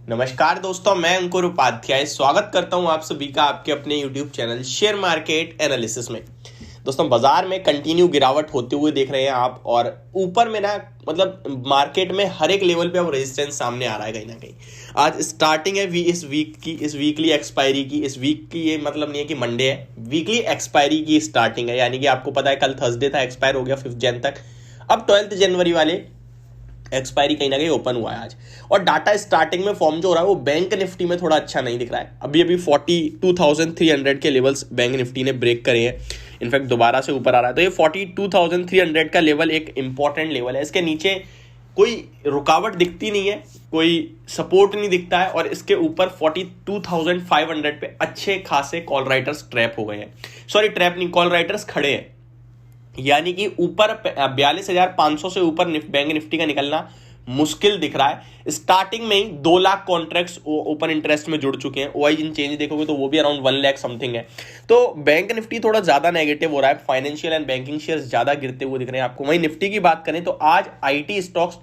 नमस्कार दोस्तों, मैं अंकुर उपाध्याय स्वागत करता हूं आप सभी का आपके अपने YouTube channel share market analysis में। दोस्तों, बाजार में कंटिन्यू गिरावट होते हुए देख रहे हैं आप, और ऊपर में ना मतलब मार्केट में हर एक लेवल पे अब रेजिस्टेंस सामने आ रहा है कहीं ना कहीं। आज स्टार्टिंग है इस वीक की, इस वीकली एक्सपायरी की। इस वीक की ये मतलब नहीं है कि मंडे है, वीकली एक्सपायरी की स्टार्टिंग है। यानी कि आपको पता है कल थर्सडे था, एक्सपायर हो गया 5 जन तक। अब 12 जनवरी वाले एक्सपायरी कहीं ना कहीं ओपन हुआ है आज। और डाटा स्टार्टिंग में फॉर्म जो हो रहा है वो बैंक निफ्टी में थोड़ा अच्छा नहीं दिख रहा है। अभी 42,300 के लेवल्स बैंक निफ्टी ने ब्रेक करे हैं। इनफैक्ट दोबारा से ऊपर आ रहा है, तो ये 42,300 का लेवल एक इंपॉर्टेंट लेवल है। इसके नीचे कोई रुकावट दिखती नहीं है, कोई सपोर्ट नहीं दिखता है, और इसके ऊपर 42,500 पे अच्छे खासे कॉल राइटर्स ट्रैप हो गए हैं। सॉरी, ट्रैप नहीं, कॉल राइटर्स खड़े हैं। यानी कि ऊपर 42,500 से ऊपर बैंक निफ्टी का निकलना मुश्किल दिख रहा है। स्टार्टिंग में ही 2 लाख कॉन्ट्रैक्ट्स ओपन इंटरेस्ट में जुड़ चुके हैं। ओआई इन चेंज देखोगे तो वो भी अराउंड 1 लाख समथिंग है। तो बैंक निफ्टी थोड़ा ज्यादा नेगेटिव हो रहा है। फाइनेंशियल एंड बैंकिंग शेयर्स ज्यादा गिरते हुए दिख रहे हैं आपको। वहीं निफ्टी की बात करें तो आज आईटी स्टॉक्स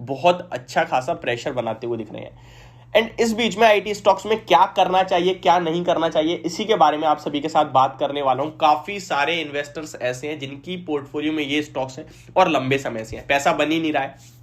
बहुत अच्छा खासा प्रेशर बनाते हुए दिख रहे हैं। एंड इस बीच में आईटी स्टॉक्स में क्या करना चाहिए, क्या नहीं करना चाहिए, इसी के बारे में आप सभी के साथ बात करने वाला हूं। काफी सारे इन्वेस्टर्स ऐसे हैं जिनकी पोर्टफोलियो में ये स्टॉक्स हैं और लंबे समय से हैं, पैसा बन ही नहीं रहा है।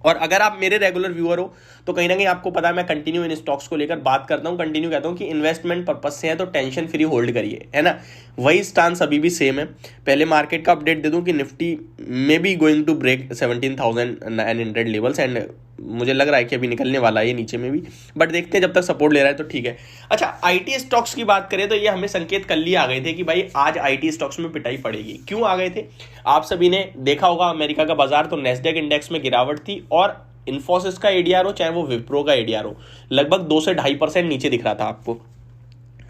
और अगर आप मेरे रेगुलर व्यूअर हो तो कहीं ना कहीं आपको पता है मैं कंटिन्यू इन स्टॉक्स को लेकर बात करता हूं। कंटिन्यू कहता हूं कि इन्वेस्टमेंट पर्पज से है तो टेंशन फ्री होल्ड करिए, है ना। वही स्टांस अभी भी सेम है। पहले मार्केट का अपडेट दे दूं कि निफ्टी में be going to break 17,900 levels, and मुझे लग रहा है कि अभी निकलने वाला है ये नीचे में भी, बट देखते हैं, जब तक सपोर्ट ले रहा है तो ठीक है। अच्छा, आईटी स्टॉक्स की बात करें तो ये हमें संकेत कल ही आ गए थे कि भाई आज आईटी स्टॉक्स में पिटाई पड़ेगी। क्यों आ गए थे? आप सभी ने देखा होगा अमेरिका का बाजार, तो नेस्डेक इंडेक्स में गिरावट थी, और इन्फोसिस का एडीआर हो चाहे वो विप्रो का एडीआर हो, लगभग 2 से 2.5% नीचे दिख रहा था आपको।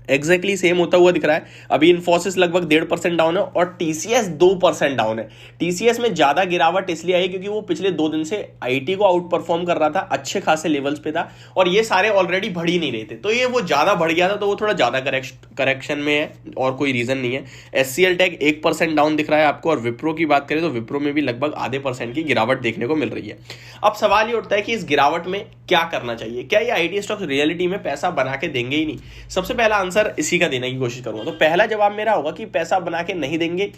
एग्जैक्टली सेम होता हुआ दिख रहा है। अभी इन्फोसिस लगभग 1.5% डाउन है और टीसीएस 2% डाउन है। टीसीएस में ज्यादा गिरावट इसलिए आई क्योंकि वो पिछले 2 दिन से आईटी को आउट परफॉर्म कर रहा था, अच्छे खासे लेवल्स पे था, और ये सारे ऑलरेडी बढ़ ही नहीं रहे थे, तो ये वो ज्यादा बढ़ गया था, तो वो थोड़ा ज्यादा करेक्शन में है और कोई रीजन नहीं है। एचसीएल टेक 1% डाउन दिख रहा है आपको, और विप्रो की बात करें तो विप्रो में भी लगभग आधे % की गिरावट देखने को मिल रही है। अब सवाल ये उठता है कि इस गिरावट में क्या करना चाहिए? क्या ये आईटी स्टॉक्स रियलिटी में पैसा बना के देंगे ही नहीं? सबसे पहला आंसर इसी का देने की कोशिश करूंगा। तो पहला जवाब मेरा होगा कि पैसा बना के नहीं देंगे।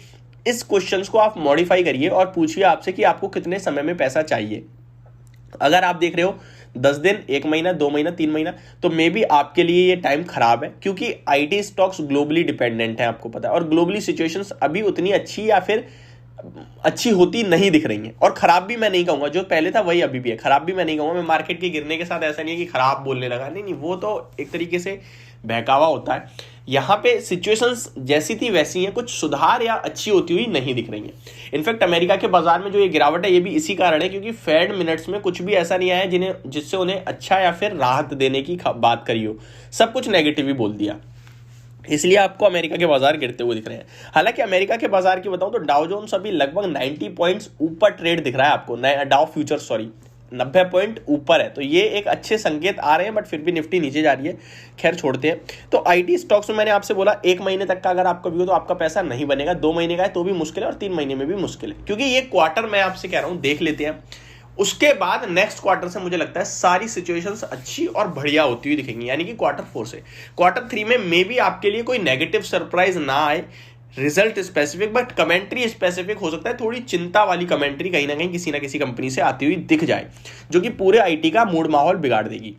इस क्वेश्चन को आप मॉडिफाई करिए और पूछिए आपसे कि आपको कितने समय में पैसा चाहिए। अगर आप देख रहे हो 10 दिन, 1 महीना, 2 महीना, 3 महीना, तो मे बी आपके लिए ये टाइम खराब है, क्योंकि आईटी स्टॉक्स ग्लोबली डिपेंडेंट है, आपको पता है, और ग्लोबली सिचुएशंस अभी उतनी अच्छी या फिर अच्छी होती नहीं दिख रही है। और खराब भी मैं नहीं कहूंगा, जो पहले था वही अभी भी है, खराब भी मैं नहीं कहूंगा। मैं मार्केट के गिरने के साथ ऐसा नहीं है कि खराब बोलने लगा, नहीं, वो तो एक तरीके से बहकावा होता है। यहाँ पे सिचुएशंस जैसी थी वैसी हैं, कुछ सुधार या अच्छी होती हुई नहीं दिख रही है। इनफैक्ट अमेरिका के बाजार में जो ये गिरावट है ये भी इसी कारण है क्योंकि फेड मिनट्स में कुछ भी ऐसा नहीं आया जिससे उन्हें अच्छा या फिर राहत देने की बात करी हो। सब कुछ नेगेटिव ही बोल दिया, इसलिए आपको अमेरिका के बाजार गिरते हुए दिख रहे हैं। हालांकि अमेरिका के बाजार की बताऊं तो डाउ जोन्स अभी लगभग 90 पॉइंट्स ऊपर ट्रेड दिख रहा है आपको। डाउ फ्यूचर 90 पॉइंट ऊपर है, तो ये एक अच्छे संकेत आ रहे हैं, बट फिर भी निफ्टी नीचे जा रही है। खैर छोड़ते हैं। तो आईटी स्टॉक्स में मैंने आपसे बोला 1 महीने तक का अगर आपका व्यू तो आपका पैसा नहीं बनेगा। 2 महीने का है तो भी मुश्किल है, और 3 महीने में भी मुश्किल है, क्योंकि ये क्वार्टर मैं आपसे कह रहा हूं देख लेते हैं। उसके बाद नेक्स्ट क्वार्टर से मुझे लगता है सारी सिचुएशंस अच्छी और बढ़िया होती हुई दिखेंगी, यानी कि क्वार्टर 4 से क्वार्टर 3 में मे बी आपके लिए कोई नेगेटिव सरप्राइज ना आए, result specific but commentary specific हो सकता है। थोड़ी चिंता वाली कमेंट्री कहीं ना किसी ना किसी कंपनी से आती हुई दिख जाए, जो कि पूरे आईटी का मूड माहौल बिगाड़ देगी।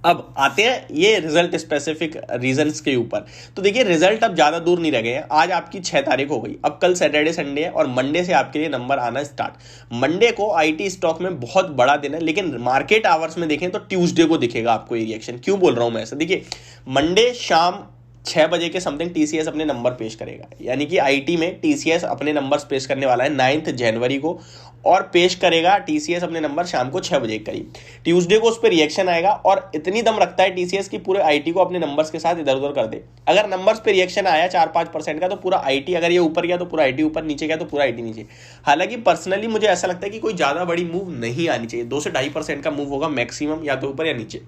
अब आते हैं ये रिजल्ट स्पेसिफिक रीजंस के ऊपर। तो देखिए, रिजल्ट अब ज्यादा दूर नहीं रह गए हैं। आज आपकी 6 तारीख हो गई, अब कल सैटरडे संडे है, और मंडे से आपके लिए नंबर आना स्टार्ट। मंडे को आईटी स्टॉक में बहुत बड़ा दिन है, लेकिन मार्केट आवर्स में देखें तो ट्यूसडे को दिखेगा आपको ये रिएक्शन। क्यों बोल रहा हूं मैं ऐसा? देखिए, मंडे शाम 6 बजे के समथिंग टीसीएस अपने नंबर पेश करेगा, यानी कि आईटी में टीसीएस अपने नंबर्स पेश करने वाला है 9 जनवरी को, और पेश करेगा टीसीएस अपने नंबर शाम को 6 बजे के करीब। ट्यूसडे को उस पर रिएक्शन आएगा, और इतनी दम रखता है टीसीएस की पूरे आईटी को अपने नंबर्स के साथ इधर उधर कर दे। अगर नंबर्स पे रिएक्शन आया 4-5% का, तो पूरा आईटी, अगर ये ऊपर गया तो पूरा आईटी ऊपर, नीचे गया तो पूरा आईटी नीचे। हालांकि पर्सनली मुझे ऐसा लगता है कि कोई ज्यादा बड़ी मूव नहीं आनी चाहिए। 2 से 2.5% का मूव होगा मैक्सिमम, या तो ऊपर या नीचे।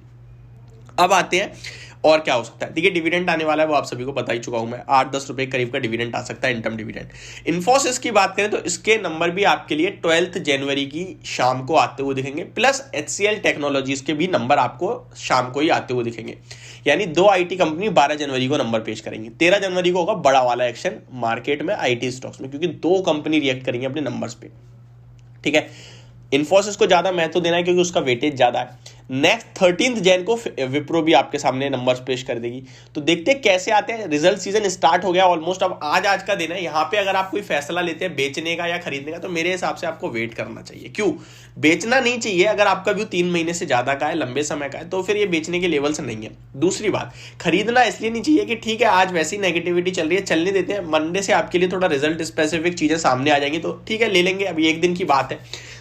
अब आते हैं और क्या हो सकता है? देखिए डिविडेंड आने वाला है, वो आप सभी को बता ही चुका हूं मैं, 8-10 रुपए करीब का डिविडेंड आ सकता है, इंटर्म डिविडेंड। इन्फोसिस की बात करें तो इसके नंबर भी आपके लिए 12 जनवरी की शाम को आते हुए दिखेंगे, प्लस HCL टेक्नोलॉजीज के भी नंबर आपको शाम को ही आते हुए दिखेंगे। यानी 2 IT कंपनी 12 जनवरी को नंबर पेश करेंगी। 13 जनवरी को होगा बड़ा वाला एक्शन मार्केट में IT स्टॉक्स में, क्योंकि 2 कंपनी रिएक्ट करेंगे अपने नंबर्स पे। ठीक है, इन्फोसिस को ज्यादा महत्व देना है क्योंकि उसका वेटेज ज्यादा है। नेक्स्ट 13 जैन को विप्रो भी आपके सामने नंबर्स पेश कर देगी। तो देखते हैं कैसे आते हैं। रिजल्ट सीजन स्टार्ट हो गया ऑलमोस्ट, अब आज का दिन है। यहाँ पे अगर आप कोई फैसला लेते हैं बेचने का या खरीदने का, तो मेरे हिसाब से आपको वेट करना चाहिए। क्यों बेचना नहीं चाहिए? अगर आपका व्यू 3 महीने से ज्यादा का है, लंबे समय का है, तो फिर ये बेचने के लेवल से नहीं है। दूसरी बात, खरीदना इसलिए नहीं चाहिए कि ठीक है आज वैसी नेगेटिविटी चल रही है, चलने देते हैं, मंडे से आपके लिए थोड़ा रिजल्ट स्पेसिफिक चीजें सामने आ जाएंगी तो ठीक है ले लेंगे, अभी एक दिन की बात है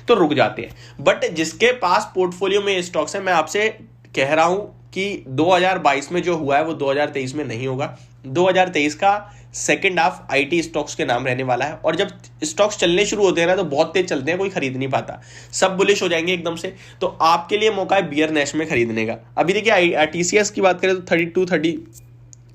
तो रुक जाते हैं। बट जिसके पास पोर्टफोलियो में स्टॉक्स है, मैं आपसे कह रहा हूं कि 2022 में जो हुआ है वो 2023 में नहीं होगा। 2023 का सेकंड हाफ IT स्टॉक्स के नाम रहने वाला है, और जब स्टॉक्स चलने शुरू होते हैं ना तो बहुत तेज चलते हैं, कोई खरीद नहीं पाता, सब बुलिश हो जाएंगे एकदम से। तो आपके लिए मौका है बियर नैश में खरीदने का। अभी देखिए TCS की बात करें तो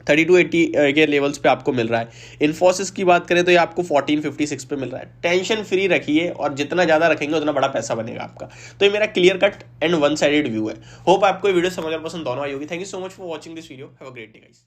3280 के लेवल्स पे आपको मिल रहा है। इन्फोसिस की बात करें तो ये आपको 1456 पे मिल रहा है। टेंशन फ्री रखिए, और जितना ज्यादा रखेंगे उतना बड़ा पैसा बनेगा आपका। तो ये मेरा clear cut and one sided view है। होप आपको वीडियो समझ और पसंद दोनों आई होगी। Thank you so much for watching this video. Have a great day guys.